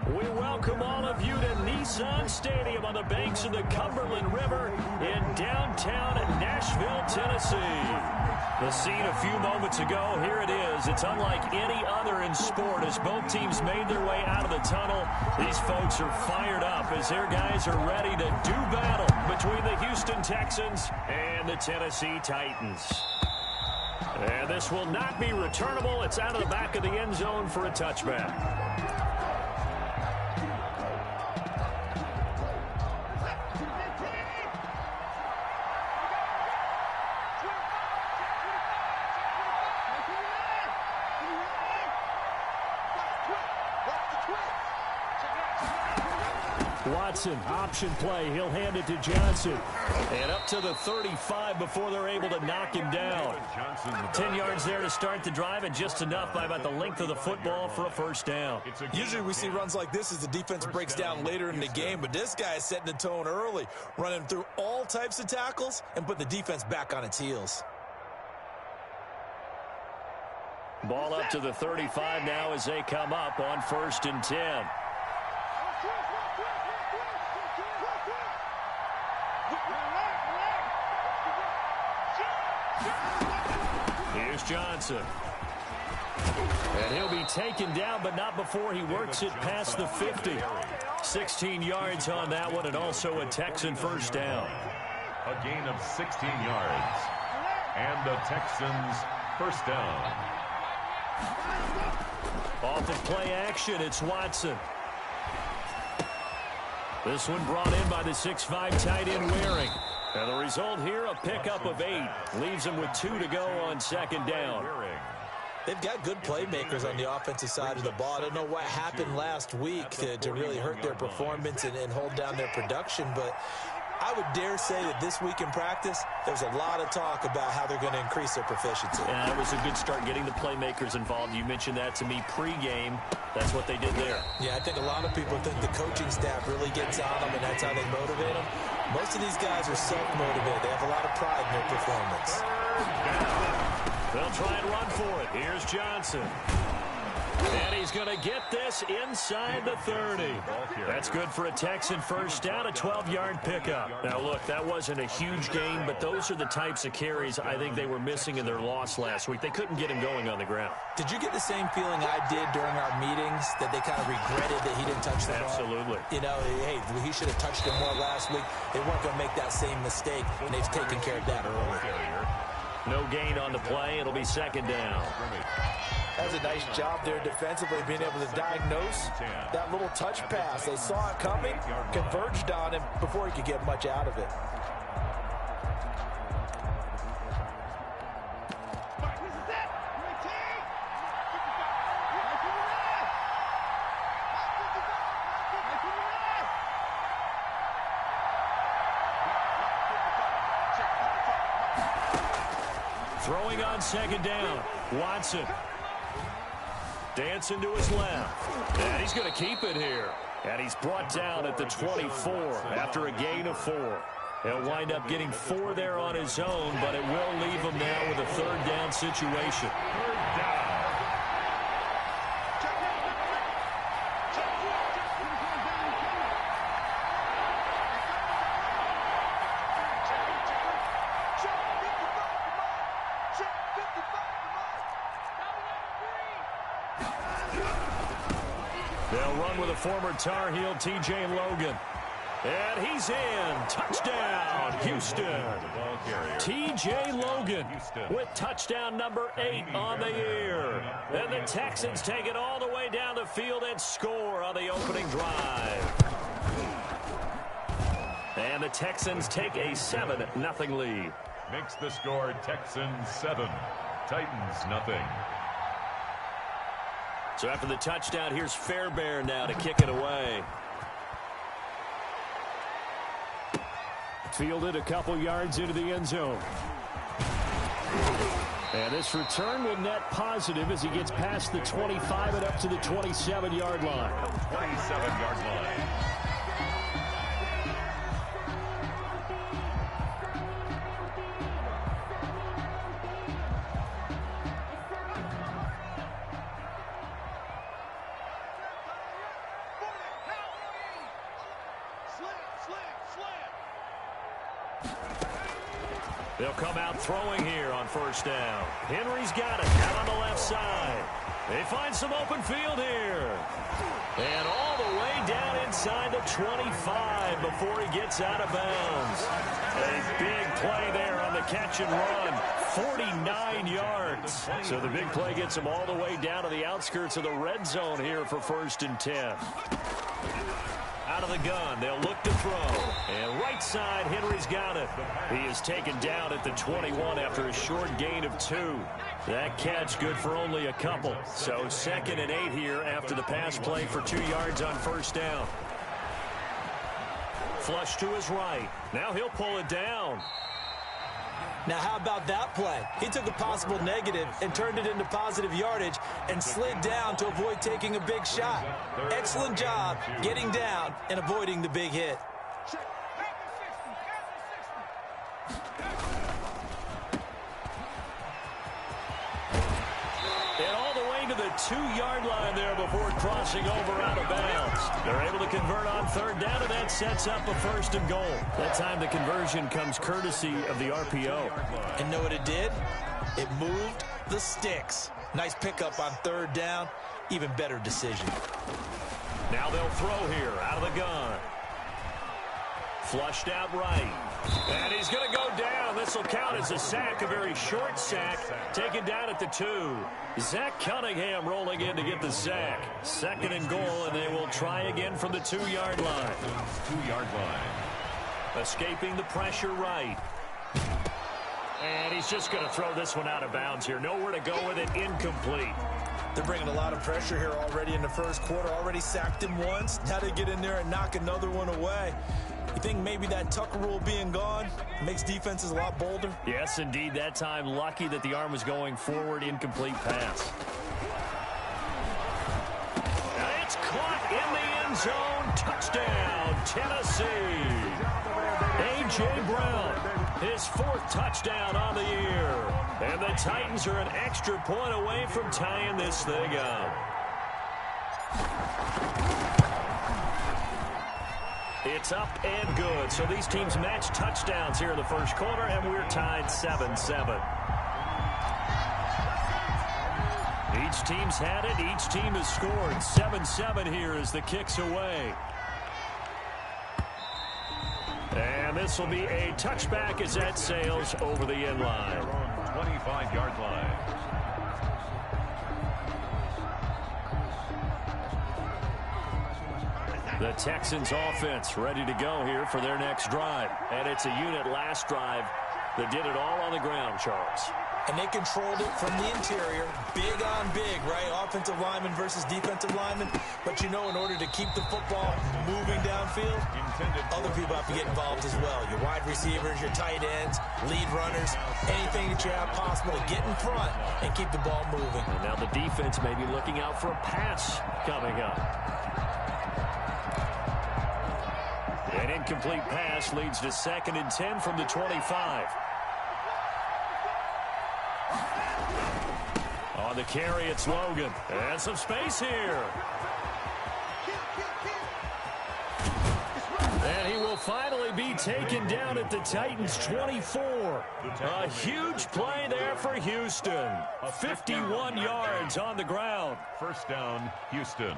We welcome all of you to Nissan Stadium on the banks of the Cumberland River in downtown Nashville, Tennessee. The scene a few moments ago, here it is. It's unlike any other in sport as both teams made their way out of the tunnel. These folks are fired up as their guys are ready to do battle between the Houston Texans and the Tennessee Titans. And this will not be returnable. It's out of the back of the end zone for a touchback. Watson, option play. He'll hand it to Johnson. And up to the 35 before they're able to knock him down. 10 yards there to start the drive, and just enough by about the length of the football for a first down. Usually we see runs like this as the defense breaks down later in the game, but this guy is setting the tone early, running through all types of tackles and put the defense back on its heels. Ball up to the 35 now as they come up on 1st and 10. Here's Johnson. And he'll be taken down, but not before he works it past the 50. 16 yards on that one, and also a Texan first down. A gain of 16 yards. And the Texans first down. Off of play action, it's Watson. This one brought in by the 6'5" tight end Waring. And the result here, a pickup of 8. Leaves them with 2 to go on 2nd down. They've got good playmakers on the offensive side of the ball. I don't know what happened last week to really hurt their performance and hold down their production, but I would dare say that this week in practice, there's a lot of talk about how they're going to increase their proficiency. Yeah, that was a good start getting the playmakers involved. You mentioned that to me pregame. That's what they did there. Yeah, I think a lot of people think the coaching staff really gets on them, and that's how they motivate them. Most of these guys are self-motivated. They have a lot of pride in their performance. They'll try and run for it. Here's Johnson. And he's going to get this inside the 30. That's good for a Texan first down, a 12-yard pickup. Now, look, that wasn't a huge gain, but those are the types of carries I think they were missing in their loss last week. They couldn't get him going on the ground. Did you get the same feeling I did during our meetings, that they kind of regretted that he didn't touch the ball? Absolutely. You know, hey, he should have touched it more last week. They weren't going to make that same mistake, and they've taken care of that early. No gain on the play. It'll be 2nd down. That's a nice job there defensively, being able to diagnose that little touch pass. They saw it coming, converged on him before he could get much out of it. Throwing on 2nd down, Watson. Dancing to his left. And he's going to keep it here. And he's brought down at the 24 after a gain of 4. He'll wind up getting 4 there on his own, but it will leave him now with a 3rd down situation. 3rd down. They'll run with a former Tar Heel, T.J. Logan. And he's in. Touchdown, Houston. T.J. Logan with touchdown number 8 on the year. And the Texans take it all the way down the field and score on the opening drive. And the Texans take a 7-0 lead. Makes the score Texans 7, Titans nothing. So after the touchdown, here's Fairbairn now to kick it away. Fielded a couple yards into the end zone. And this return will net positive as he gets past the 25 and up to the 27-yard line. 27-yard line. They'll come out throwing here on first down. Henry's got it out on the left side. They find some open field here. And all the way down inside the 25 before he gets out of bounds. A big play there on the catch and run. 49 yards. So the big play gets him all the way down to the outskirts of the red zone here for 1st and 10. Out of the gun, they'll look to throw. And right side, Henry's got it. He is taken down at the 21 after a short gain of 2. That catch good for only a couple. So 2nd and 8 here after the pass play for 2 yards on first down. Flush to his right. Now he'll pull it down. Now, how about that play? He took a possible negative and turned it into positive yardage and slid down to avoid taking a big shot. Excellent job getting down and avoiding the big hit. And all the way to the 2-yard line there before crossing over out of bounds. They're able to convert on 3rd down, and that sets up a 1st and goal. That time the conversion comes courtesy of the RPO. And know what it did? It moved the sticks. Nice pickup on 3rd down. Even better decision. Now they'll throw here out of the gun. Flushed out right. And he's going to go down. This will count as a sack, a very short sack, taken down at the 2. Zach Cunningham rolling in to get the sack. 2nd and goal, and they will try again from the 2-yard line. 2-yard line. Escaping the pressure right. And he's just going to throw this one out of bounds here. Nowhere to go with it. Incomplete. They're bringing a lot of pressure here already in the 1st quarter. Already sacked him once. Now they get in there and knock another one away. You think maybe that Tucker rule being gone makes defenses a lot bolder? Yes, indeed. That time, lucky that the arm was going forward. Incomplete pass. And it's caught in the end zone. Touchdown, Tennessee. A.J. Brown, his 4th touchdown on the year. And the Titans are an extra point away from tying this thing up. It's up and good. So these teams match touchdowns here in the 1st quarter, and we're tied 7-7. Each team's had it. Each team has scored. 7-7 here as the kick's away. And this will be a touchback as that sails over the end line. 25-yard line. The Texans offense ready to go here for their next drive. And it's a unit last drive that did it all on the ground, Charles. And they controlled it from the interior. Big on big, right? Offensive lineman versus defensive lineman. But you know, in order to keep the football moving downfield, other people have to get involved as well. Your wide receivers, your tight ends, lead runners, anything that you have possible to get in front and keep the ball moving. And now the defense may be looking out for a pass coming up. An incomplete pass leads to 2nd and 10 from the 25. On the carry, it's Logan. And some space here. And he will finally be taken down at the Titans' 24. A huge play there for Houston. 51 yards on the ground. 1st down, Houston.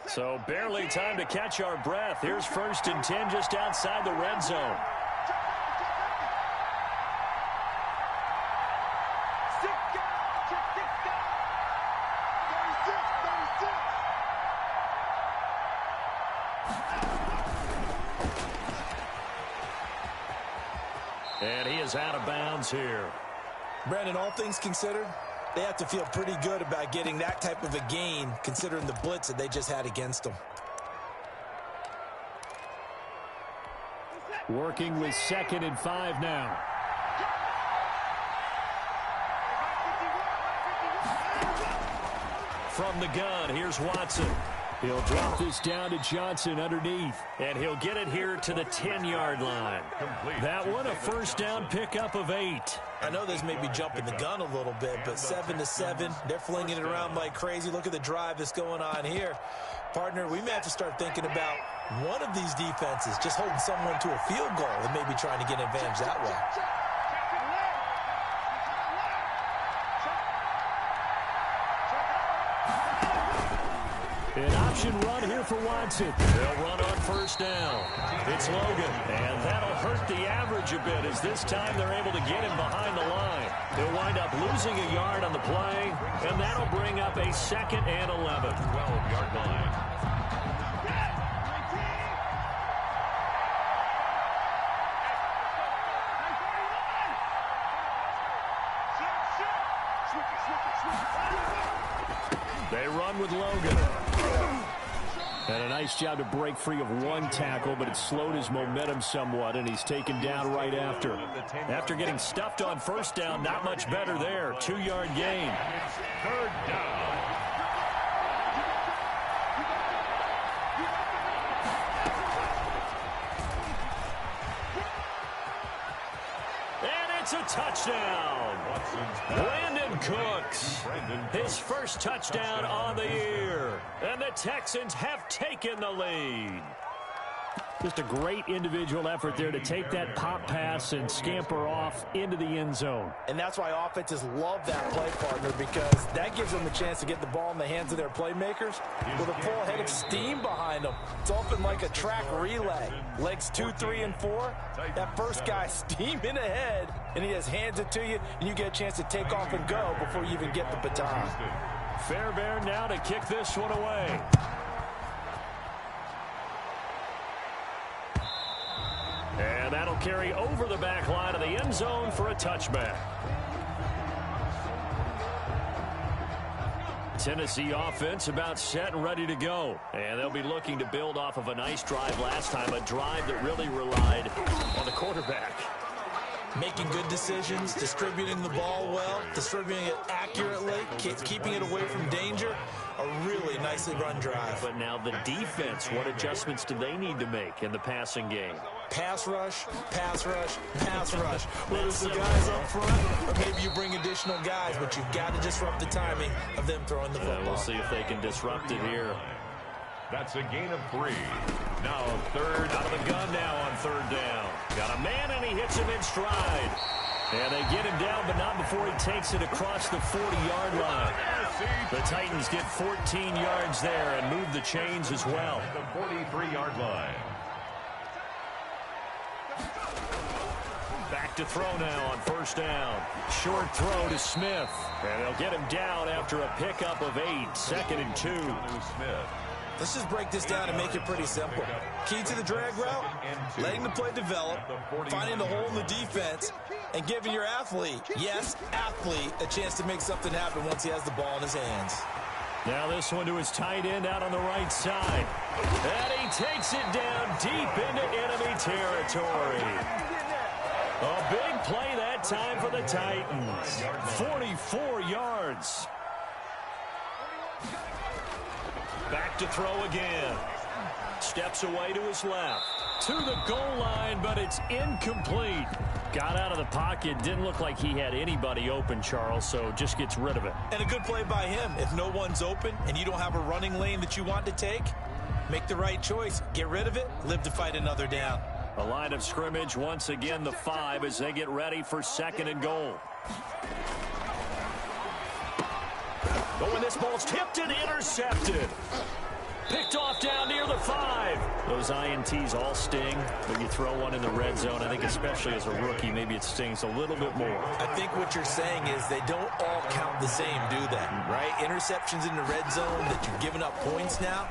So barely time to catch our breath. Here's 1st and 10 just outside the red zone. And he is out of bounds here. Brandon, all things considered, they have to feel pretty good about getting that type of a gain, considering the blitz that they just had against them. Working with 2nd and 5 now. From the gun, here's Watson. He'll drop this down to Johnson underneath, and he'll get it here to the 10-yard line. That one, a first down pickup of 8. I know this may be jumping the gun a little bit, but 7-7, they're flinging it around like crazy. Look at the drive that's going on here. Partner, we may have to start thinking about one of these defenses just holding someone to a field goal and maybe trying to get an advantage that way. An option run here for Watson. They'll run on first down. It's Logan, and that'll hurt the average a bit as this time they're able to get him behind the line. He'll wind up losing a yard on the play, and that'll bring up a 2nd and 11. 12-yard line. They run with Logan. And a nice job to break free of one tackle, but it slowed his momentum somewhat, and he's taken down right after. After getting stuffed on first down, not much better there. 2-yard gain. Third down. And it's a touchdown. Brandon Cooks, his first touchdown on the year. And the Texans have taken the lead. Just a great individual effort there to take that pop pass and scamper off into the end zone. And that's why offenses love that play, partner, because that gives them a chance to get the ball in the hands of their playmakers with a full head of steam behind them. It's often like a track relay. Legs 2, 3, and 4. That first guy steaming ahead, and he just hands it to you, and you get a chance to take off and go before you even get the baton. Fairbairn now to kick this one away. And that'll carry over the back line of the end zone for a touchback. Tennessee offense about set and ready to go. And they'll be looking to build off of a nice drive last time, a drive that really relied on the quarterback. Making good decisions, distributing the ball well, distributing it accurately, keeping it away from danger. A really nicely run drive. But now the defense, what adjustments do they need to make in the passing game? Pass rush, pass rush, pass rush. Whether it's the guys up front or maybe you bring additional guys, but you've got to disrupt the timing of them throwing the football. We'll see if they can disrupt it here. That's a gain of 3. Now third. Out of the gun now on third down. Got a man, and he hits him in stride. And they get him down, but not before he takes it across the 40-yard line. The Titans get 14 yards there and move the chains as well. The 43-yard line. Back to throw now on first down. Short throw to Smith. And they'll get him down after a pickup of 8. 2nd and 2. Smith. Let's just break this down and make it pretty simple. Key to the drag route, letting the play develop, finding the hole in the defense, and giving your athlete, yes, athlete, a chance to make something happen once he has the ball in his hands. Now this one to his tight end out on the right side. And he takes it down deep into enemy territory. A big play that time for the Titans. 44 yards. Back to throw again. Steps away to his left. To the goal line, but it's incomplete. Got out of the pocket. Didn't look like he had anybody open, Charles, so just gets rid of it. And a good play by him. If no one's open and you don't have a running lane that you want to take, make the right choice. Get rid of it. Live to fight another down. A line of scrimmage, once again the 5 as they get ready for 2nd and goal. Oh, and this ball's tipped and intercepted. Picked off down near the 5. Those INTs all sting, but you throw one in the red zone. I think especially as a rookie, maybe it stings a little bit more. I think what you're saying is they don't all count the same, do they? Right? Interceptions in the red zone that you've given up points now,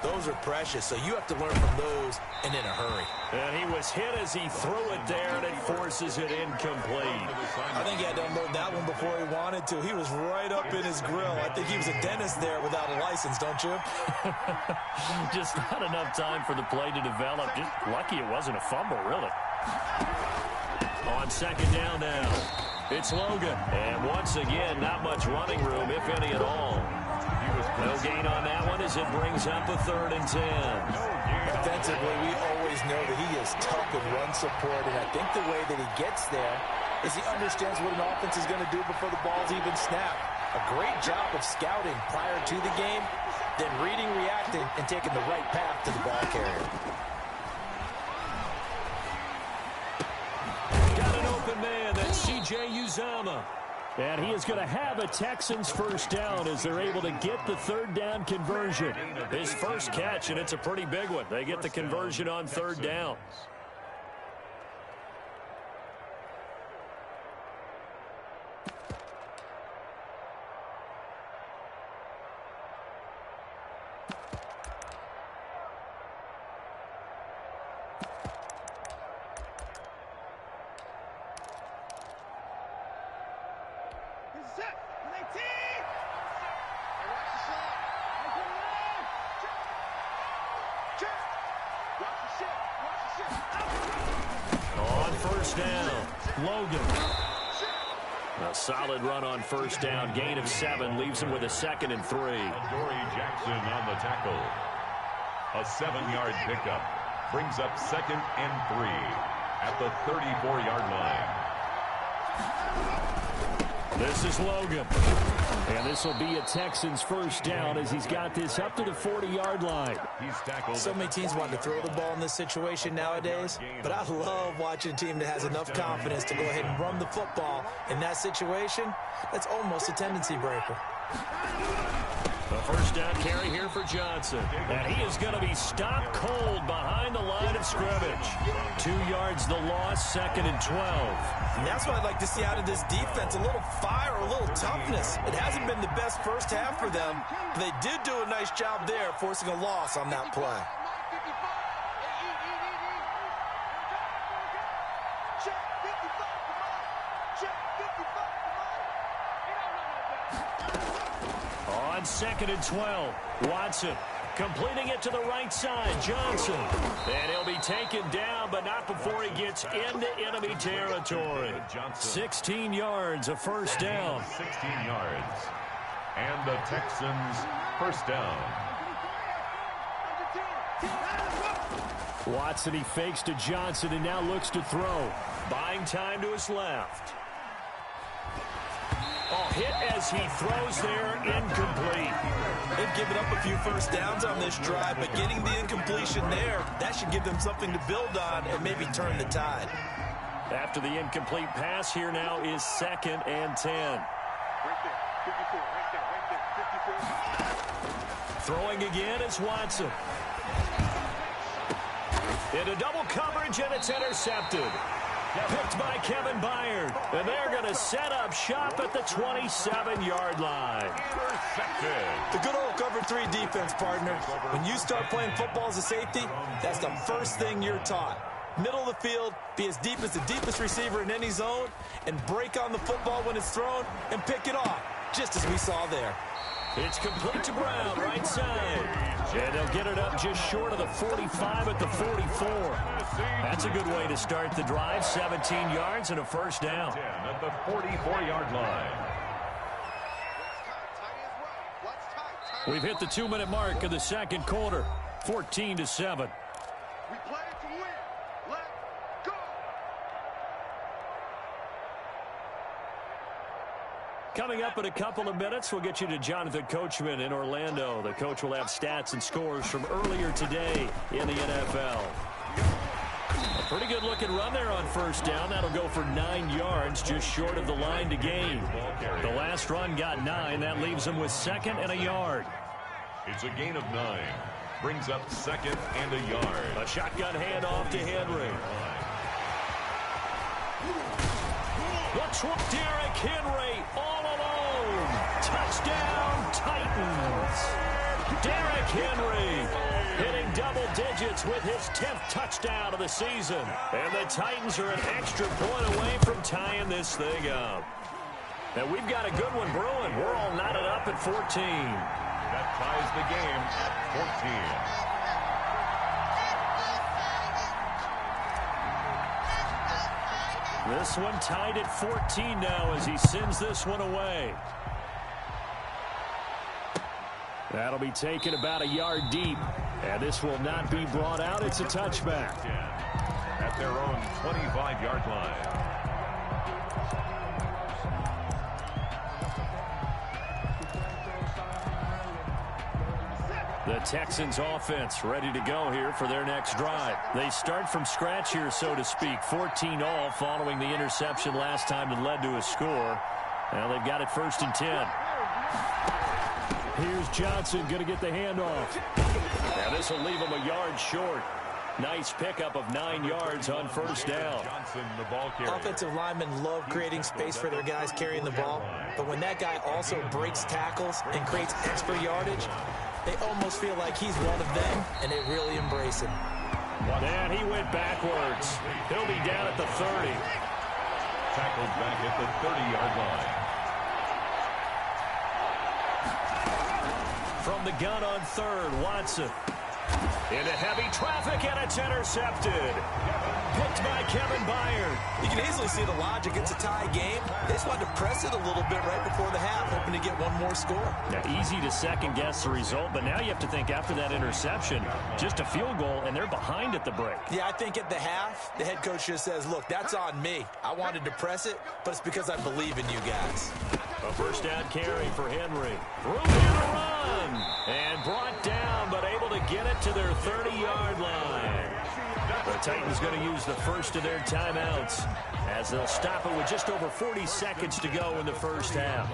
those are precious. So you have to learn from those and in a hurry. And he was hit as he threw it there, and it forces it incomplete. I think he had to unload that one before he wanted to. He was right up in his grill. I think he was a dentist there without a license, don't you? Just not enough time for the play to develop. Just lucky it wasn't a fumble, really. On 2nd down now, it's Logan. And once again, not much running room, if any at all. He was No gain on that one as it brings up a 3rd and 10. Defensively, we always know that he is tough in run support, and I think the way that he gets there is he understands what an offense is going to do before the ball's even snapped. A great job of scouting prior to the game, then reading, reacting, and taking the right path to the ball carrier. Got an open man. That's C.J. Uzomah. And he is going to have a Texans first down as they're able to get the 3rd down conversion. His first catch, and it's a pretty big one. They get the conversion on 3rd down. On first down, Logan. A solid run on first down. Gain of 7 leaves him with a 2nd and 3. Dory Jackson on the tackle. A 7-yard pickup brings up 2nd and 3 at the 34-yard line. This is Logan. And this will be a Texans first down as he's got this up to the 40-yard line. He's tackled. So many teams want to throw the ball in this situation nowadays, but I love watching a team that has enough confidence to go ahead and run the football. In that situation, that's almost a tendency breaker. A first down carry here for Johnson. And he is going to be stopped cold behind the line of scrimmage. 2 yards the loss, 2nd and 12. And that's what I'd like to see out of this defense, a little fire, a little toughness. It hasn't been the best first half for them, but they did do a nice job there forcing a loss on that play. On 2nd and 12, Watson completing it to the right side, Johnson. And he'll be taken down, but not before he gets into enemy territory. 16 yards, a first down. 16 yards. And the Texans first down. Watson, he fakes to Johnson and now looks to throw. Buying time to his left. Oh, hit as he throws there, incomplete. They've given up a few first downs on this drive, but getting the incompletion there, that should give them something to build on and maybe turn the tide. After the incomplete pass, here now is 2nd and 10. Throwing again is Watson. Into double coverage, and it's intercepted. Picked by Kevin Byard. And they're going to set up shop at the 27-yard line. The good old cover 3 defense, partner. When you start playing football as a safety, that's the first thing you're taught. Middle of the field, be as deep as the deepest receiver in any zone, and break on the football when it's thrown and pick it off, just as we saw there. It's complete to Brown, right side. And they'll get it up just short of the 45 at the 44. That's a good way to start the drive. 17 yards and a first down. 10 at the 44-yard line. We've hit the 2-minute mark of the second quarter. 14-7. Coming up in a couple of minutes, we'll get you to Jonathan Coachman in Orlando. The coach will have stats and scores from earlier today in the NFL. A pretty good looking run there on first down. That'll go for 9 yards, just short of the line to gain. The last run got 9. That leaves him with 2nd and a yard. It's a gain of 9. Brings up 2nd and a yard. A shotgun handoff to Henry. What's with Derrick Henry all alone? Touchdown, Titans. Derrick Henry hitting double digits with his 10th touchdown of the season. And the Titans are an extra point away from tying this thing up. And we've got a good one brewing. We're all knotted up at 14. That ties the game at 14. This one tied at 14 now as he sends this one away. That'll be taken about a yard deep. And this will not be brought out. It's a touchback. At their own 25-yard line. The Texans offense ready to go here for their next drive. They start from scratch here, so to speak. 14-all following the interception last time that led to a score. Now they've got it 1st and 10. Here's Johnson going to get the handoff. Now this will leave him a yard short. Nice pickup of 9 yards on 1st down. Johnson, the ball carrier. Offensive linemen love creating space for their guys carrying the ball. But when that guy also breaks tackles and creates extra yardage, they almost feel like he's one of them, and they really embrace him. And he went backwards. He'll be down at the 30. Tackled back at the 30-yard line. From the gun on 3rd, Watson. Into heavy traffic, and it's intercepted. Picked by Kevin Byard. You can easily see the logic. It's a tie game. They just wanted to press it a little bit right before the half, hoping to get one more score. Now, easy to second-guess the result, but now you have to think after that interception, just a field goal, and they're behind at the break. Yeah, I think at the half, the head coach just says, look, that's on me. I wanted to press it, but it's because I believe in you guys. A 1st down carry for Henry. Room and a run. And brought down, but able to get it to their 30-yard line. The Titans going to use the first of their timeouts as they'll stop it with just over 40 seconds to go in the 1st half.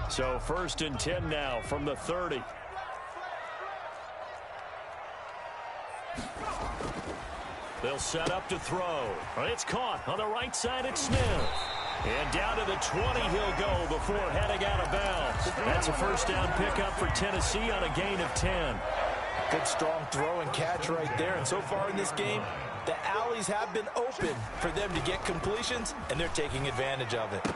So 1st and 10 now from the 30. They'll set up to throw. It's caught on the right side. It's Smith. And down to the 20 he'll go before heading out of bounds. That's a 1st down pickup for Tennessee on a gain of 10. Good strong throw and catch right there. And so far in this game, the alleys have been open for them to get completions, and they're taking advantage of it.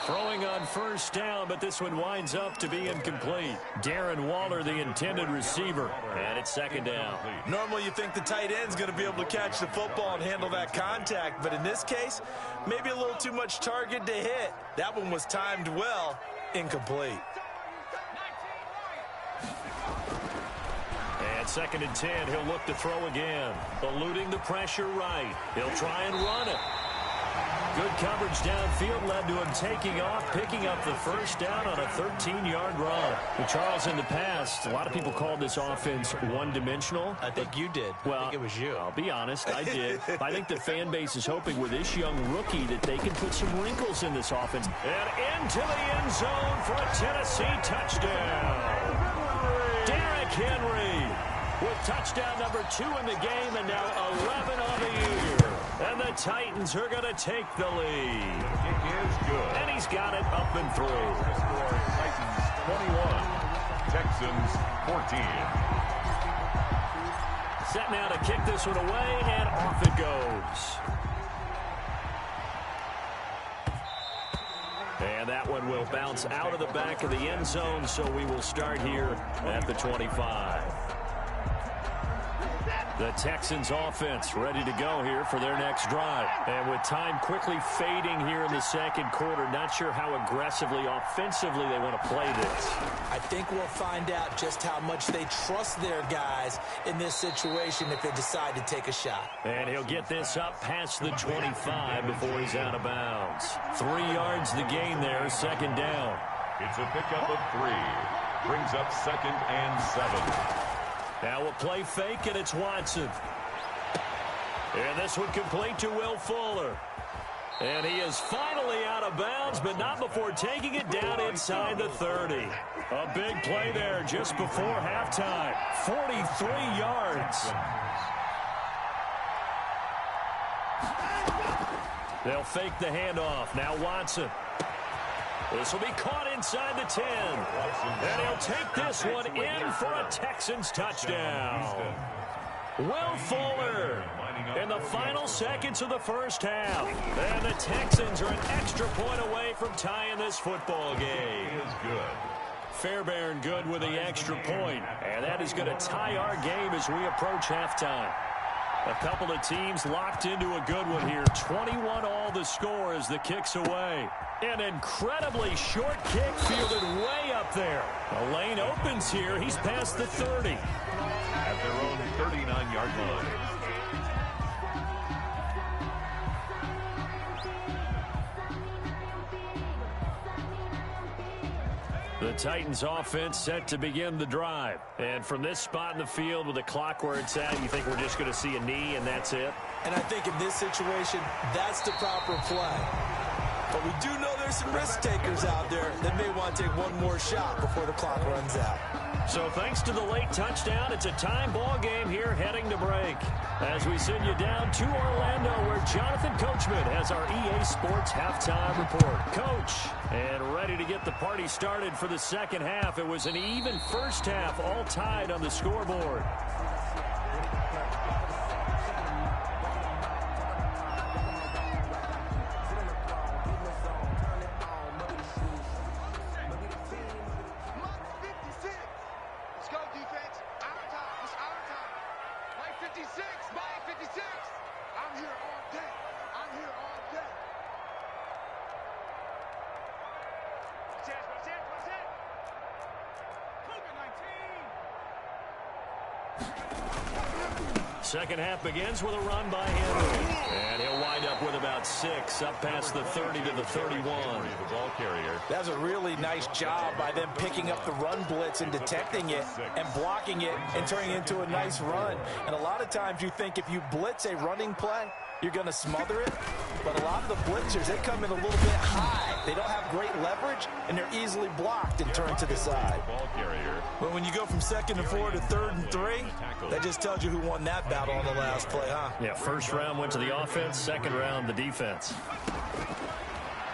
Throwing on 1st down, but this one winds up to be incomplete. Darren Waller, the intended receiver, and it's 2nd down. Normally you think the tight end's going to be able to catch the football and handle that contact, but in this case, maybe a little too much target to hit. That one was timed well, incomplete. And 2nd and 10, he'll look to throw again. Eluding the pressure right. He'll try and run it. Good coverage downfield led to him taking off, picking up the 1st down on a 13-yard run. Well, Charles, in the past, a lot of people called this offense one-dimensional. I think you did. Well, I think it was you. I'll be honest, I did. I think the fan base is hoping with this young rookie that they can put some wrinkles in this offense. And into the end zone for a Tennessee touchdown. Derrick Henry with touchdown number 2 in the game and now 11 on the year. And the Titans are going to take the lead. The kick is good. And he's got it up and through. Score, Titans 21, Texans 14. Set now to kick this one away, and off it goes. And that one will bounce out of the back of the end zone, so we will start here at the 25. The Texans offense ready to go here for their next drive. And with time quickly fading here in the 2nd quarter, not sure how aggressively, offensively they want to play this. I think we'll find out just how much they trust their guys in this situation if they decide to take a shot. And he'll get this up past the 25 before he's out of bounds. 3 yards the gain there, 2nd down. It's a pickup of 3. Brings up 2nd and 7. Now we'll play fake, and it's Watson. And this one complete to Will Fuller. And he is finally out of bounds, but not before taking it down inside the 30. A big play there just before halftime. 43 yards. They'll fake the handoff. Now Watson. This will be caught inside the 10. And he'll take this one in for a Texans touchdown. Will Fuller in the final seconds of the 1st half. And the Texans are an extra point away from tying this football game. Is good. Fairbairn good with the extra point. And that is going to tie our game as we approach halftime. A couple of teams locked into a good one here. 21 all the score as the kick's away. An incredibly short kick fielded way up there. The lane opens here. He's past the 30. At their own 39-yard line. The Titans offense set to begin the drive. And from this spot in the field with the clock where it's at, you think we're just going to see a knee and that's it? And I think in this situation, that's the proper play. But we do know there's some risk takers out there that may want to take one more shot before the clock runs out. So thanks to the late touchdown, it's a time ball game here heading to break. As we send you down to Orlando where Jonathan Coachman has our EA Sports halftime report. Coach, and ready to get the party started for the second half. It was an even first half, all tied on the scoreboard. Second half begins with a run by Henry. And he'll wind up with about 6, up past the 30 to the 31. The ball carrier. That's a really nice job by them picking up the run blitz and detecting it and blocking it and turning it into a nice run. And a lot of times you think if you blitz a running play, you're going to smother it. But a lot of the blitzers, they come in a little bit high. They don't have great leverage, and they're easily blocked and turned to the side. Ball carrier. But when you go from 2nd and 4 to 3rd and 3, that just tells you who won that battle on the last play, huh? Yeah, first round went to the offense, second round the defense.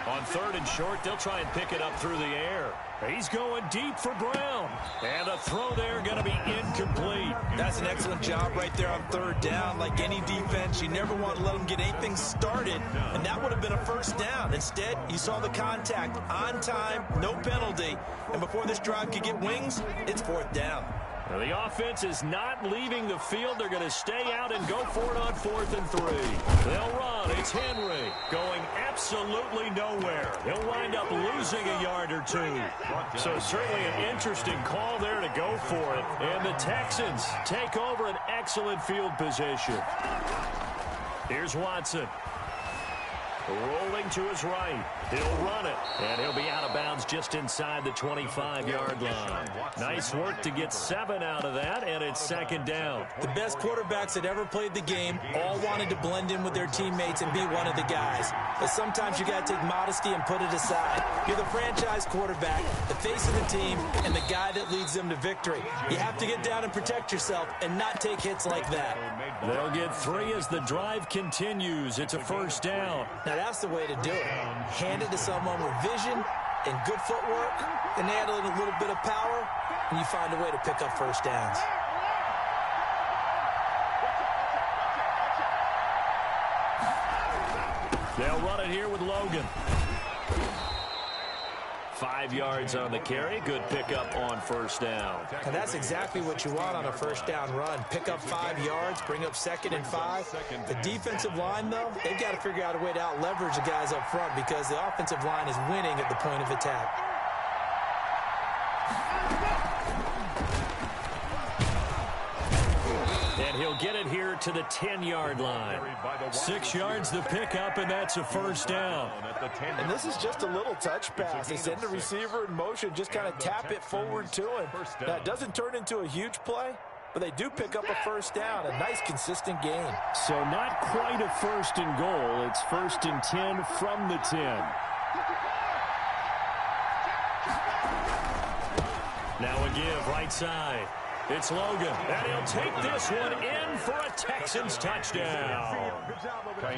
On 3rd and short, they'll try and pick it up through the air. He's going deep for Brown. And a throw there going to be incomplete. That's an excellent job right there on 3rd down. Like any defense, you never want to let them get anything started, and that would have been a first down. Instead, you saw the contact on time, no penalty, and before this drive could get wings, it's 4th down. Now the offense is not leaving the field. They're going to stay out and go for it on 4th and 3. They'll run. It's Henry going absolutely nowhere. He'll wind up losing a yard or 2. So certainly an interesting call there to go for it. And the Texans take over an excellent field position. Here's Watson. Rolling to his right. He'll run it. And he'll be out of bounds just inside the 25-yard line. Nice work to get 7 out of that, and it's 2nd down. The best quarterbacks that ever played the game all wanted to blend in with their teammates and be one of the guys. But sometimes you got to take modesty and put it aside. You're the franchise quarterback, the face of the team, and the guy that leads them to victory. You have to get down and protect yourself and not take hits like that. They'll get 3 as the drive continues. It's a first down. Now that's the way to do it. Hand it to someone with vision and good footwork, and add in a little bit of power, and you find a way to pick up first downs. They'll run it here with Logan. 5 yards on the carry. Good pickup on first down. And that's exactly what you want on a first down run. Pick up 5 yards, bring up 2nd and 5. The defensive line, though, they've got to figure out a way to out-leverage the guys up front because the offensive line is winning at the point of attack. And he'll get it here to the 10-yard line. 6 yards the pickup, and that's a first down. And this is just a little touch pass. They send the receiver in motion, just kind of tap it forward to him. Now, it doesn't turn into a huge play, but they do pick up a first down. A nice, consistent gain. So not quite a 1st and goal. It's 1st and 10 from the 10. Now a give right side. It's Logan, and he'll take this one in for a Texans touchdown.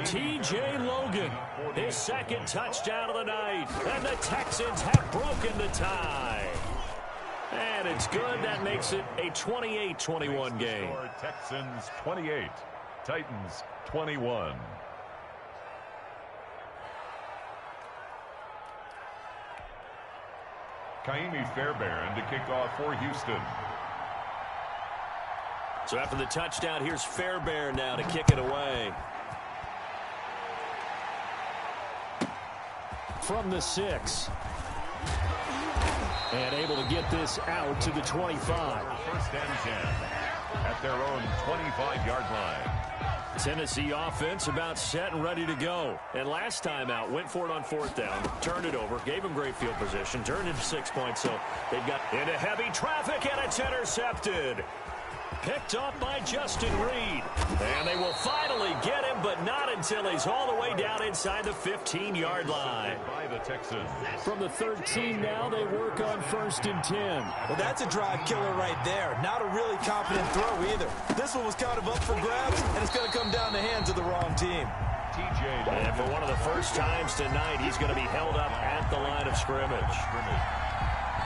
T.J. Logan, his 2nd touchdown of the night, and the Texans have broken the tie. And it's good. That makes it a 28-21 game. Texans 28, Titans 21. Fairbairn to kick off for Houston. So after the touchdown, here's Fairbairn now to kick it away. From the 6. And able to get this out to the 25. First and 10 at their own 25-yard line. Tennessee offense about set and ready to go. And last time out, went for it on 4th down, turned it over, gave them great field position, turned into 6 points. So they've got into heavy traffic, and it's intercepted. Picked up by Justin Reed. And they will finally get him, but not until he's all the way down inside the 15-yard line. By the Texans. From the 13 now, they work on 1st and 10. Well, that's a drive killer right there. Not a really confident throw either. This one was kind of up for grabs, and it's going to come down the hands of the wrong team. And for one of the first times tonight, he's going to be held up at the line of scrimmage.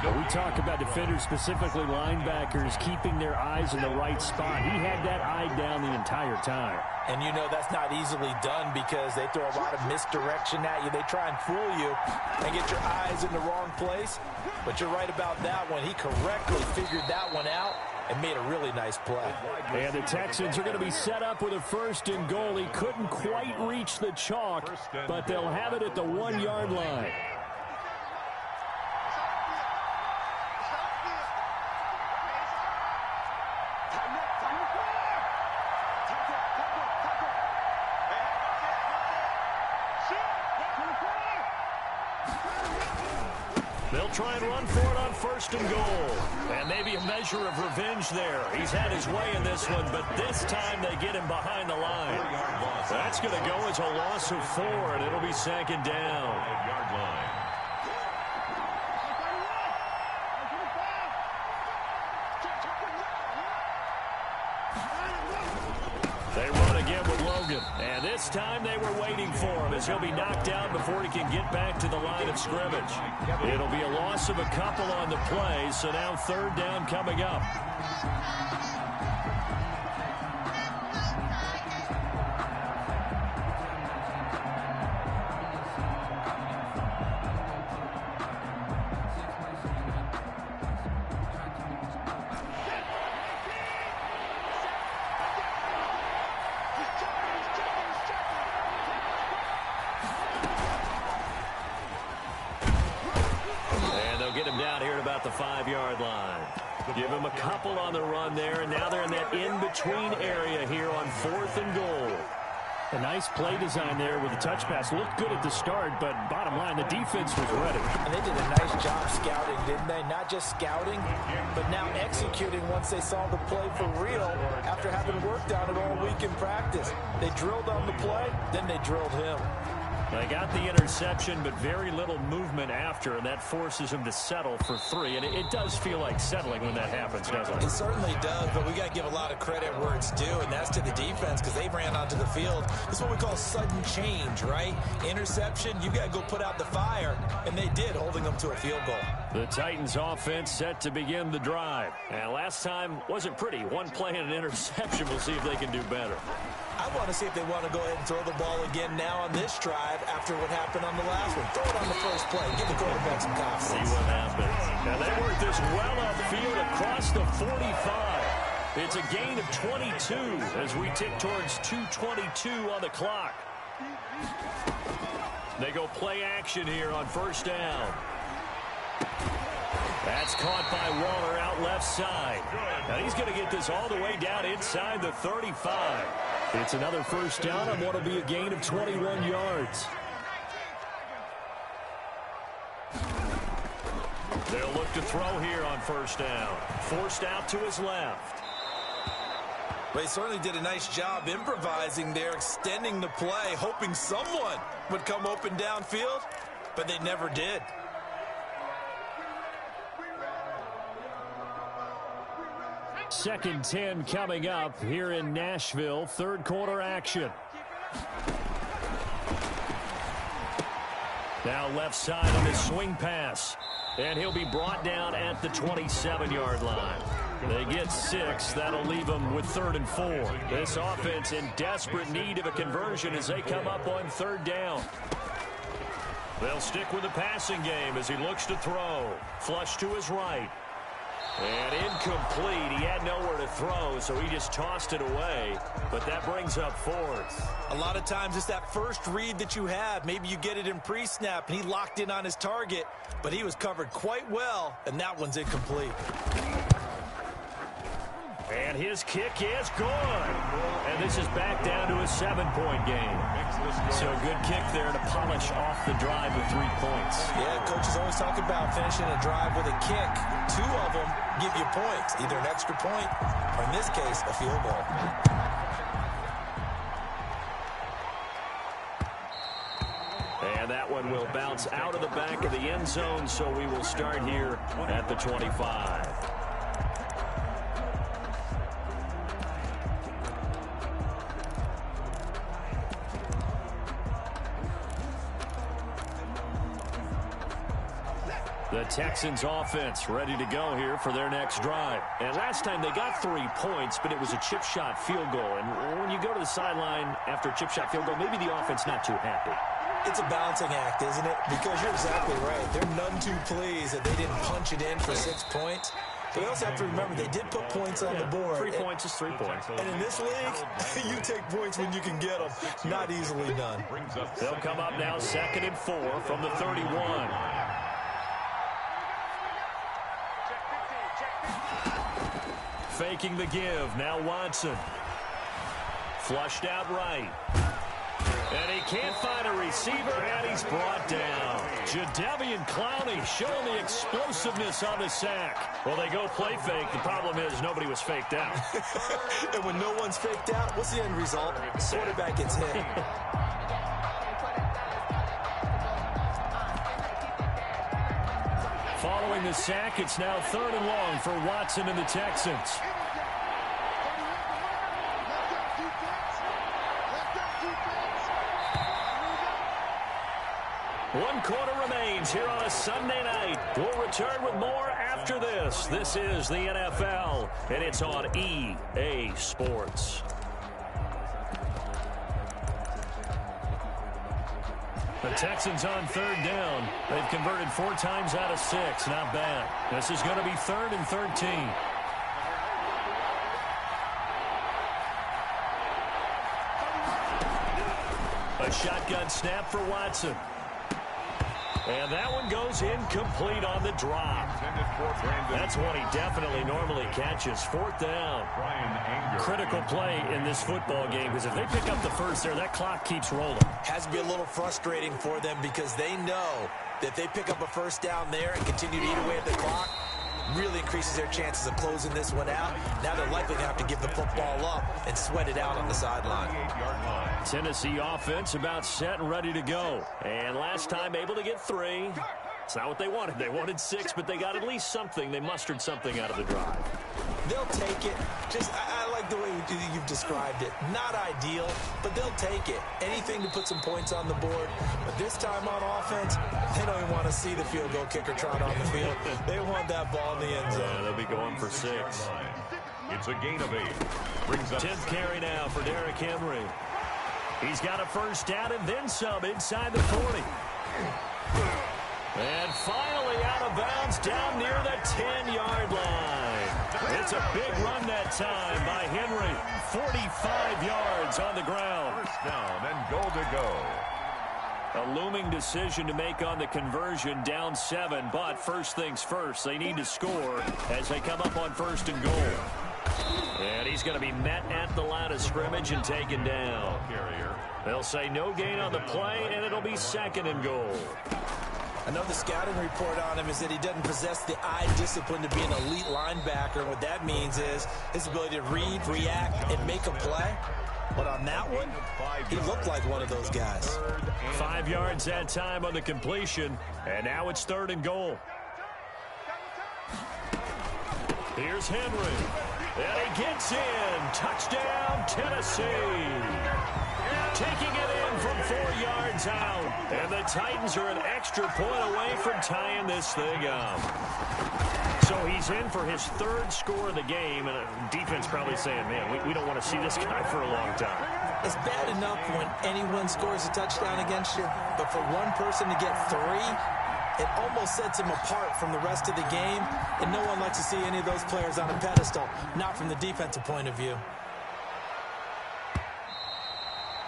We talk about defenders, specifically linebackers, keeping their eyes in the right spot. He had that eye down the entire time. And you know that's not easily done because they throw a lot of misdirection at you. They try and fool you and get your eyes in the wrong place. But you're right about that one. He correctly figured that one out and made a really nice play. And the Texans are going to be set up with a 1st and goal. He couldn't quite reach the chalk, but they'll have it at the 1-yard line. They'll try and run for it on 1st and goal. And maybe a measure of revenge there. He's had his way in this one, but this time they get him behind the line. That's going to go as a loss of 4, and it'll be 2nd down. Yard line. They run again with Logan. And this time they were waiting for him as he'll be knocked down before he can get back to the line of scrimmage. It'll be a loss of a couple on the play, so now 3rd down coming up. The 5-yard line. Give him a couple on the run there, and now they're in that in-between area here on 4th and goal. A nice play design there with the touch pass. Looked good at the start, but bottom line, the defense was ready. And they did a nice job scouting, didn't they? Not just scouting, but now executing once they saw the play for real after having worked on it all week in practice. They drilled on the play, then they drilled him. They got the interception, but very little movement after, and that forces him to settle for 3. And it does feel like settling when that happens, doesn't it? It certainly does, but we got to give a lot of credit where it's due, and that's to the defense because they ran onto the field. This is what we call sudden change, right? Interception, you got to go put out the fire, and they did, holding them to a field goal. The Titans offense set to begin the drive. And last time wasn't pretty. One play and an interception. We'll see if they can do better. I want to see if they want to go ahead and throw the ball again now on this drive after what happened on the last one. Throw it on the first play. Give the quarterback some confidence. See what happens. Now they work this well upfield across the 45. It's a gain of 22 as we tick towards 2:22 on the clock. They go play action here on 1st down. That's caught by Waller out left side. Now he's going to get this all the way down inside the 35. It's another 1st down on what will be a gain of 21 yards. They'll look to throw here on 1st down. Forced out to his left. They certainly did a nice job improvising there, extending the play, hoping someone would come open downfield, but they never did. Second 10 coming up here in Nashville. 3rd quarter action. Now left side on his swing pass. And he'll be brought down at the 27-yard line. They get 6. That'll leave them with 3rd and 4. This offense in desperate need of a conversion as they come up on 3rd down. They'll stick with the passing game as he looks to throw. Flush to his right. And incomplete. He had nowhere to throw, so he just tossed it away. But that brings up fourth. A lot of times it's that first read that you have. Maybe you get it in pre-snap, and he locked in on his target. But he was covered quite well, and that one's incomplete. And his kick is good. And this is back down to a 7-point game. So a good kick there to polish off the drive with 3 points. Yeah, coaches always talk about finishing a drive with a kick. 2 of them give you points, either an extra point or, in this case, a field goal. And that one will bounce out of the back of the end zone, so we will start here at the 25. The Texans offense ready to go here for their next drive. And last time they got 3 points, but it was a chip shot field goal. And when you go to the sideline after a chip shot field goal, maybe the offense not too happy. It's a balancing act, isn't it? Because you're exactly right. They're none too pleased that they didn't punch it in for 6 points. But they also have to remember they did put points on the board. 3 points is 3 points. And in this league, you take points when you can get them. Not easily done. They'll come up now 2nd and 4 from the 31. Faking the give. Now Watson. Flushed out right. And he can't find a receiver, and he's brought down. Jadeveon Clowney showing the explosiveness on the sack. Well, they go play fake. The problem is nobody was faked out. And when no one's faked out, what's the end result? Quarterback gets hit. Following the sack, it's now 3rd and long for Watson and the Texans. One quarter remains here on a Sunday night. We'll return with more after this. This is the NFL, and it's on EA Sports. The Texans on 3rd down. They've converted 4 times out of 6. Not bad. This is going to be 3rd and 13. A shotgun snap for Watson. And that one goes incomplete on the drop. That's one he definitely normally catches. 4th down. Critical play in this football game, because if they pick up the first there, that clock keeps rolling. Has to be a little frustrating for them because they know that if they pick up a first down there and continue to eat away at the clock, really increases their chances of closing this one out. Now they're likely to have to give the football up and sweat it out on the sideline. Tennessee offense about set and ready to go. And last time able to get 3. It's not what they wanted. They wanted 6, but they got at least something. They mustered something out of the drive. They'll take it. I like the way you've described it. Not ideal, but they'll take it. Anything to put some points on the board. But this time on offense, they don't even want to see the field goal kicker trot on the field. They want that ball in the end zone. Yeah, they'll be going for 6. It's a gain of 8. Brings up 10th carry now for Derrick Henry. He's got a first down and then some inside the 40. And finally out of bounds down near the 10-yard line. It's a big run that time by Henry. 45 yards on the ground. First down and goal to go. A looming decision to make on the conversion, down 7. But first things first, they need to score as they come up on 1st and goal. And he's going to be met at the line of scrimmage and taken down. They'll say no gain on the play, and it'll be 2nd and goal. I know the scouting report on him is that he doesn't possess the eye discipline to be an elite linebacker. What that means is his ability to read, react, and make a play. But on that one, he looked like one of those guys. 5 yards that time on the completion, and now it's 3rd and goal. Here's Henry. And he gets in. Touchdown, Tennessee. Taking it in from 4 yards out. And the Titans are an extra point away from tying this thing up. So he's in for his 3rd score of the game. And defense probably saying, man, we don't want to see this guy for a long time. It's bad enough when anyone scores a touchdown against you, but for one person to get 3, it almost sets him apart from the rest of the game, and no one likes to see any of those players on a pedestal, not from the defensive point of view.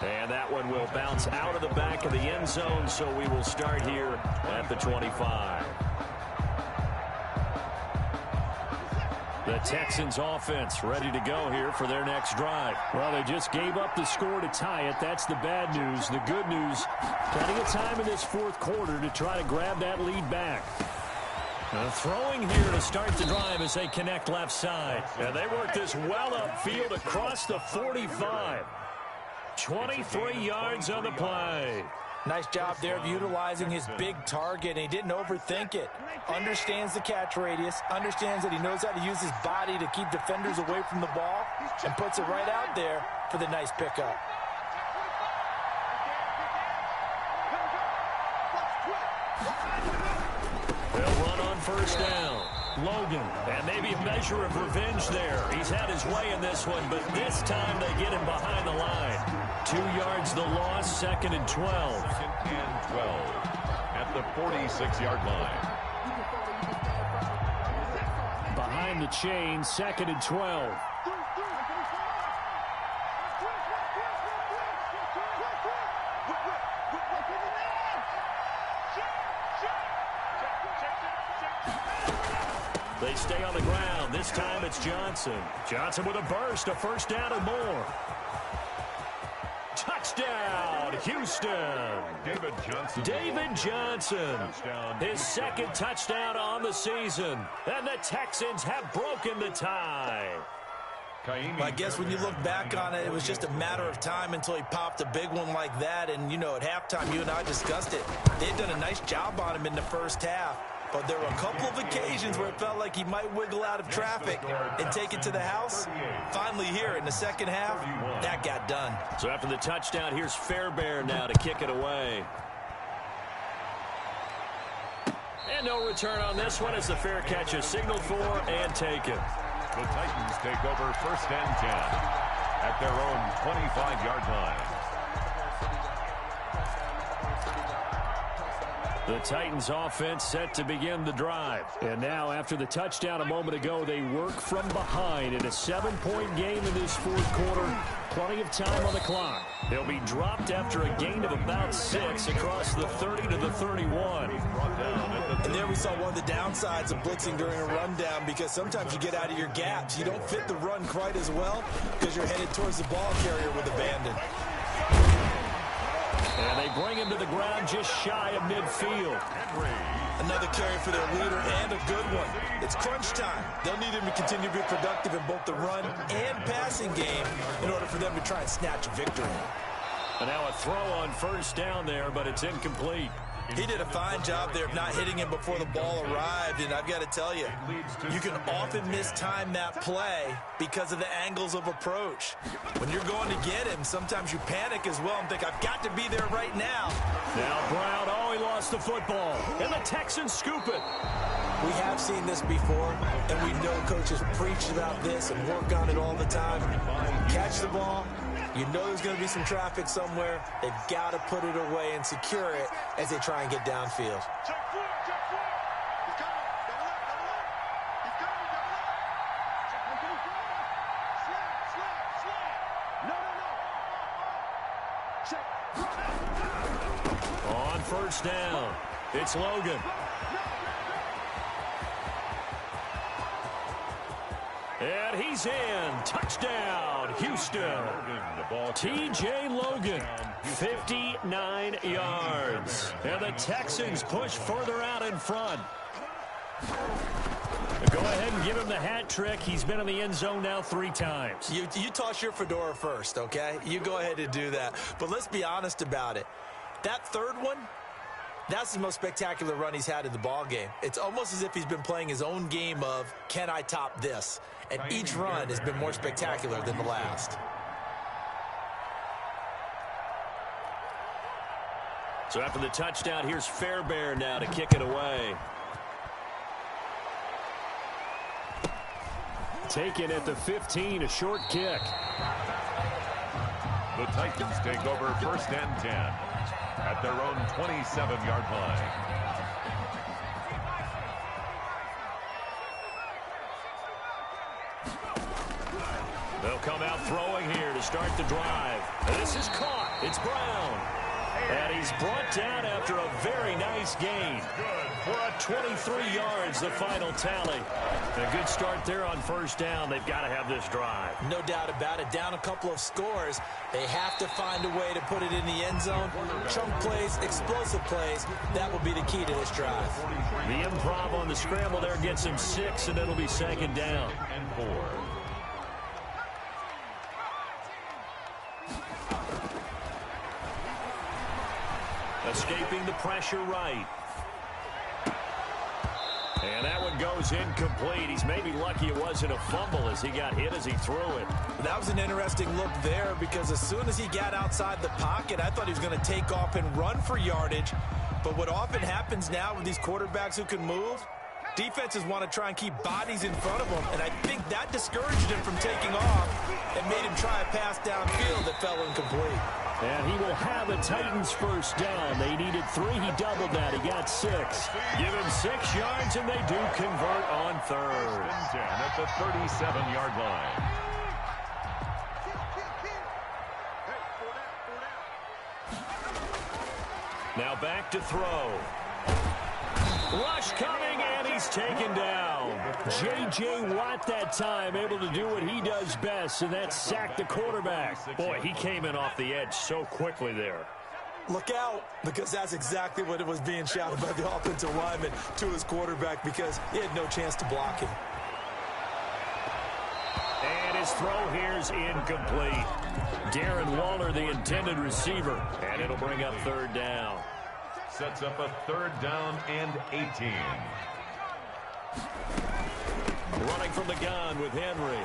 And that one will bounce out of the back of the end zone, so we will start here at the 25. The Texans offense ready to go here for their next drive. Well, they just gave up the score to tie it. That's the bad news. The good news, plenty of time in this fourth quarter to try to grab that lead back. Throwing here to start the drive as they connect left side. And they work this well upfield across the 45. 23 yards on the play. Nice job there of utilizing his big target, and he didn't overthink it. Understands the catch radius, understands that he knows how to use his body to keep defenders away from the ball, and puts it right out there for the nice pickup. They'll run on first down. Logan, and maybe a measure of revenge there. He's had his way in this one, but this time they get him behind the line. 2 yards the loss, 2nd and 12. 2nd and 12 at the 46-yard line. Behind the chain, 2nd and 12. They stay on the ground. This time it's Johnson. Johnson with a burst, a first down and more. Touchdown, Houston. David Johnson. His 2nd touchdown on the season. And the Texans have broken the tie. Well, I guess when you look back on it, it was just a matter of time until he popped a big one like that. And, you know, at halftime, you and I discussed it. They'd done a nice job on him in the first half. But there were a couple of occasions where it felt like he might wiggle out of traffic and take it to the house. Finally here in the second half, that got done. So after the touchdown, here's Fairbairn now to kick it away. And no return on this one as the fair catch is signaled for and taken. The Titans take over 1st and 10 at their own 25-yard line. The Titans offense set to begin the drive. And now after the touchdown a moment ago, they work from behind in a 7-point game in this fourth quarter. Plenty of time on the clock. They'll be dropped after a gain of about 6 across the 30 to the 31. And there we saw one of the downsides of blitzing during a rundown, because sometimes you get out of your gaps. You don't fit the run quite as well because you're headed towards the ball carrier with abandon. And they bring him to the ground just shy of midfield. Another carry for their leader, and a good one. It's crunch time. They'll need him to continue to be productive in both the run and passing game in order for them to try and snatch a victory. And now a throw on first down there, but it's incomplete. He did a fine job there of not hitting him before the ball arrived, and I've got to tell you, you can often mistime that play because of the angles of approach. When you're going to get him, sometimes you panic as well and think, I've got to be there right now. Now Brown, oh, he lost the football, and the Texans scoop it. We have seen this before, and we know coaches preach about this and work on it all the time. Catch the ball. You know there's going to be some traffic somewhere. They've got to put it away and secure it as they try and get downfield. On first down, it's Logan. And he's in. Touchdown, Houston. T.J. Logan, 59 yards. And the Texans push further out in front. Go ahead and give him the hat trick. He's been in the end zone now 3 times. You toss your fedora first, okay? You go ahead and do that. But let's be honest about it. That third one, that's the most spectacular run he's had in the ball game. It's almost as if he's been playing his own game of, can I top this? And each run has been more spectacular than the last. So after the touchdown, here's Fairbairn now to kick it away. Taken at the 15, a short kick. The Titans take over 1st and 10 at their own 27-yard line. They'll come out throwing here to start the drive. This is caught. It's Brown. And he's brought down after a very nice gain. For a 23 yards, the final tally. A good start there on 1st down. They've got to have this drive. No doubt about it. Down a couple of scores. They have to find a way to put it in the end zone. Chunk plays, explosive plays. That will be the key to this drive. The improv on the scramble there gets him 6, and it'll be 2nd down. And 4. Escaping the pressure right. And that one goes incomplete. He's maybe lucky it wasn't a fumble as he got hit as he threw it. That was an interesting look there because as soon as he got outside the pocket, I thought he was going to take off and run for yardage. But what often happens now with these quarterbacks who can move, defenses want to try and keep bodies in front of them, and I think that discouraged him from taking off and made him try a pass downfield that fell incomplete. And he will have the Titans 1st down. They needed 3. He doubled that. He got 6. Give him 6 yards, and they do convert on 3rd. 10 at the 37-yard line. Now back to throw. Rush coming, and he's taken down. J.J. Watt that time able to do what he does best, and that's sack the quarterback. Boy, he came in off the edge so quickly there. Look out, because that's exactly what it was being shouted by the offensive lineman to his quarterback because he had no chance to block him. And his throw here's incomplete. Darren Waller, the intended receiver, and it'll bring up 3rd down. Sets up a 3rd down and 18. Running from the gun with Henry.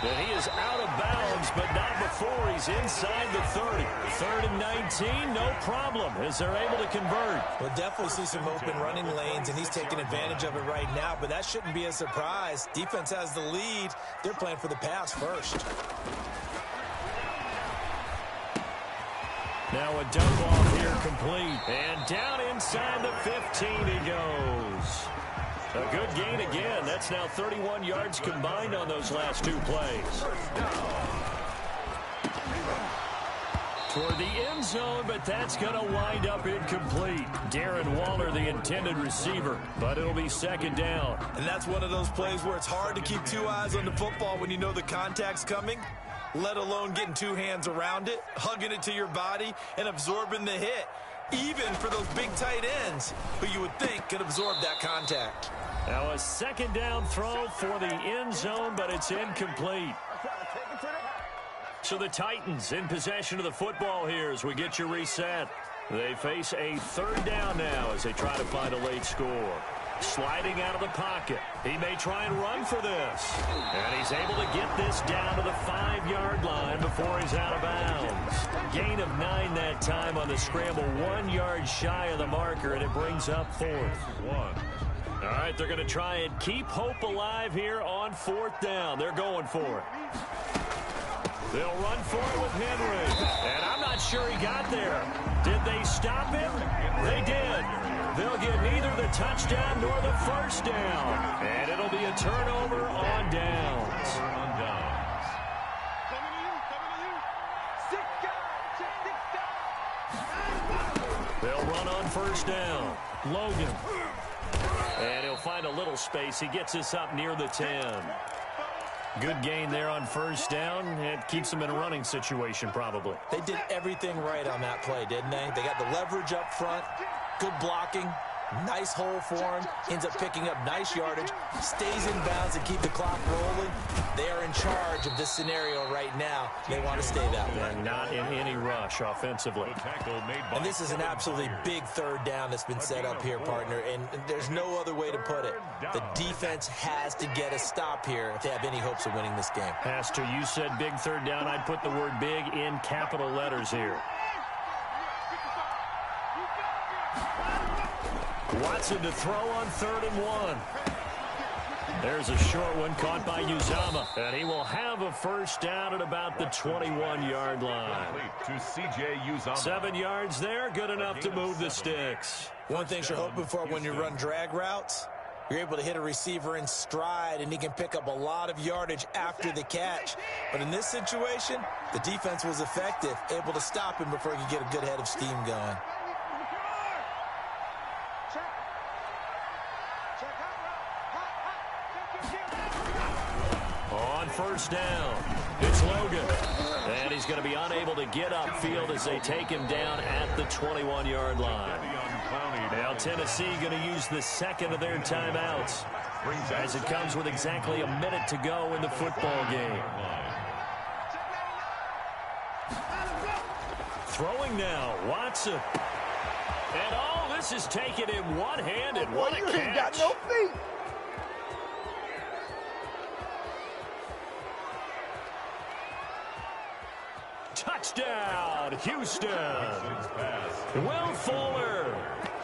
And he is out of bounds, but not before he's inside the 30. 3rd and 19, no problem, as they're able to convert. We'll definitely see some open running lanes, and he's taking advantage of it right now, but that shouldn't be a surprise. Defense has the lead. They're playing for the pass first. Now a dump off here complete. And down inside the 15 he goes. A good gain again. That's now 31 yards combined on those last 2 plays. Toward the end zone, but that's going to wind up incomplete. Darren Waller, the intended receiver, but it'll be 2nd down. And that's one of those plays where it's hard to keep 2 eyes on the football when you know the contact's coming, let alone getting 2 hands around it, hugging it to your body, and absorbing the hit, even for those big tight ends who you would think could absorb that contact. Now a 2nd down throw for the end zone, but it's incomplete. So the Titans in possession of the football here as we get you reset. They face a 3rd down now as they try to find a late score. Sliding out of the pocket. He may try and run for this. And he's able to get this down to the 5-yard line before he's out of bounds. Gain of 9 that time on the scramble. 1 yard shy of the marker, and it brings up 4th. All right, they're going to try and keep hope alive here on 4th down. They're going for it. They'll run for it with Henry. And I'm not sure he got there. Did they stop him? They did. They'll get neither the touchdown nor the 1st down. And it'll be a turnover on downs. They'll run on 1st down. Logan. And he'll find a little space. He gets us up near the 10. Good gain there on 1st down. It keeps them in a running situation probably. They did everything right on that play, didn't they? They got the leverage up front, good blocking, nice hole for him, ends up picking up nice yardage, stays in bounds and keep the clock rolling. They are in charge of this scenario right now. They want to stay that way. And not in any rush offensively. And this is an absolutely big 3rd down that's been set up here, partner, and there's no other way to put it. The defense has to get a stop here if they have any hopes of winning this game. Has to. You said big 3rd down. I'd put the word big in capital letters here. Watson to throw on 3rd and 1. There's a short one caught by Uzama, and he will have a first down at about the 21-yard line. To C.J. Uzama. 7 yards there, good enough to move the sticks. One thing you're hoping for when you run drag routes, you're able to hit a receiver in stride, and he can pick up a lot of yardage after the catch. But in this situation, the defense was effective, able to stop him before he could get a good head of steam going. On first down, it's Logan. And he's going to be unable to get upfield as they take him down at the 21-yard line. Now Tennessee going to use the second of their timeouts as it comes with exactly a minute to go in the football game. Throwing now, Watson. And oh, this is taken in one-handed. What a catch. Got no feet. Touchdown, Houston. Will Fuller,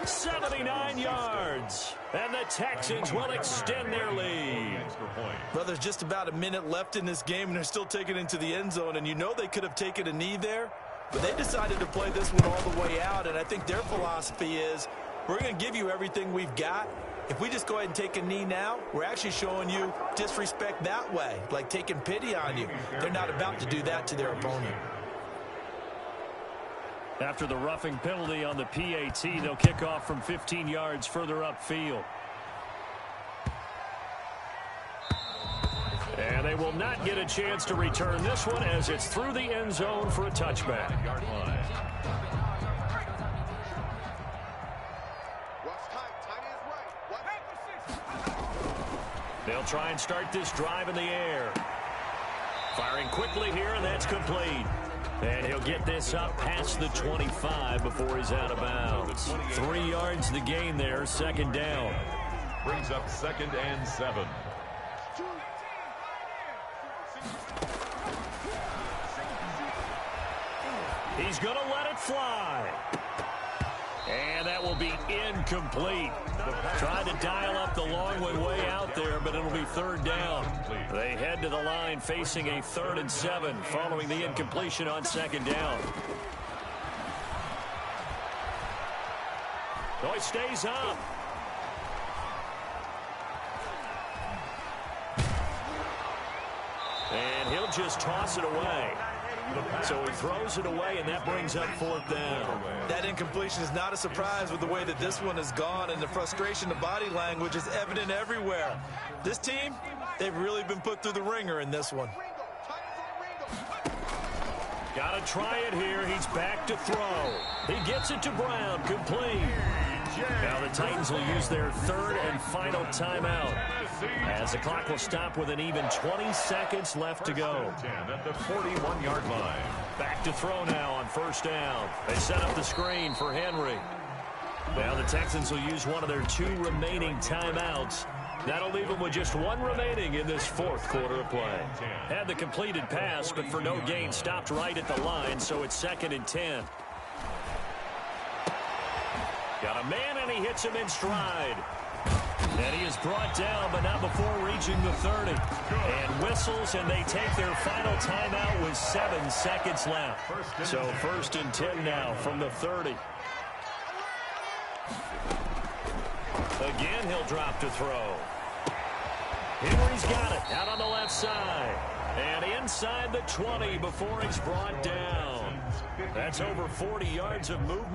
79 yards. And the Texans will extend their lead. Well, there's just about a minute left in this game, and they're still taking it into the end zone. And you know they could have taken a knee there, but they decided to play this one all the way out. And I think their philosophy is, we're going to give you everything we've got. If we just go ahead and take a knee now, we're actually showing you disrespect that way, like taking pity on you. They're not about to do that to their opponent. After the roughing penalty on the PAT, they'll kick off from 15 yards further upfield. And they will not get a chance to return this one as it's through the end zone for a touchback. They'll try and start this drive in the air. Firing quickly here, and that's complete. And he'll get this up past the 25 before he's out of bounds. 3 yards the gain there, second down. Brings up 2nd and 7. He's going to let it fly. And that will be incomplete. Tried to dial up the long one way out there, but it'll be third down. They head to the line facing a 3rd and 7 following the incompletion on second down. Oh, he stays up. And he'll just toss it away. So he throws it away, and that brings up 4th down. That incompletion is not a surprise with the way that this one has gone, and the frustration, the body language is evident everywhere. This team, they've really been put through the ringer in this one. Got to try it here. He's back to throw. He gets it to Brown, complete. Now the Titans will use their 3rd and final timeout, as the clock will stop with an even 20 seconds left to go. At the 41-yard line. Back to throw now on first down. They set up the screen for Henry. Now the Texans will use one of their 2 remaining timeouts. That'll leave them with just 1 remaining in this 4th quarter of play. Had the completed pass, but for no gain, stopped right at the line, so it's 2nd and 10. Got a man, and he hits him in stride. And he is brought down, but not before reaching the 30. And whistles, and they take their final timeout with 7 seconds left. So 1st and 10 now from the 30. Again, he'll drop to throw. Henry's got it out on the left side. And inside the 20 before he's brought down. That's over 40 yards of movement.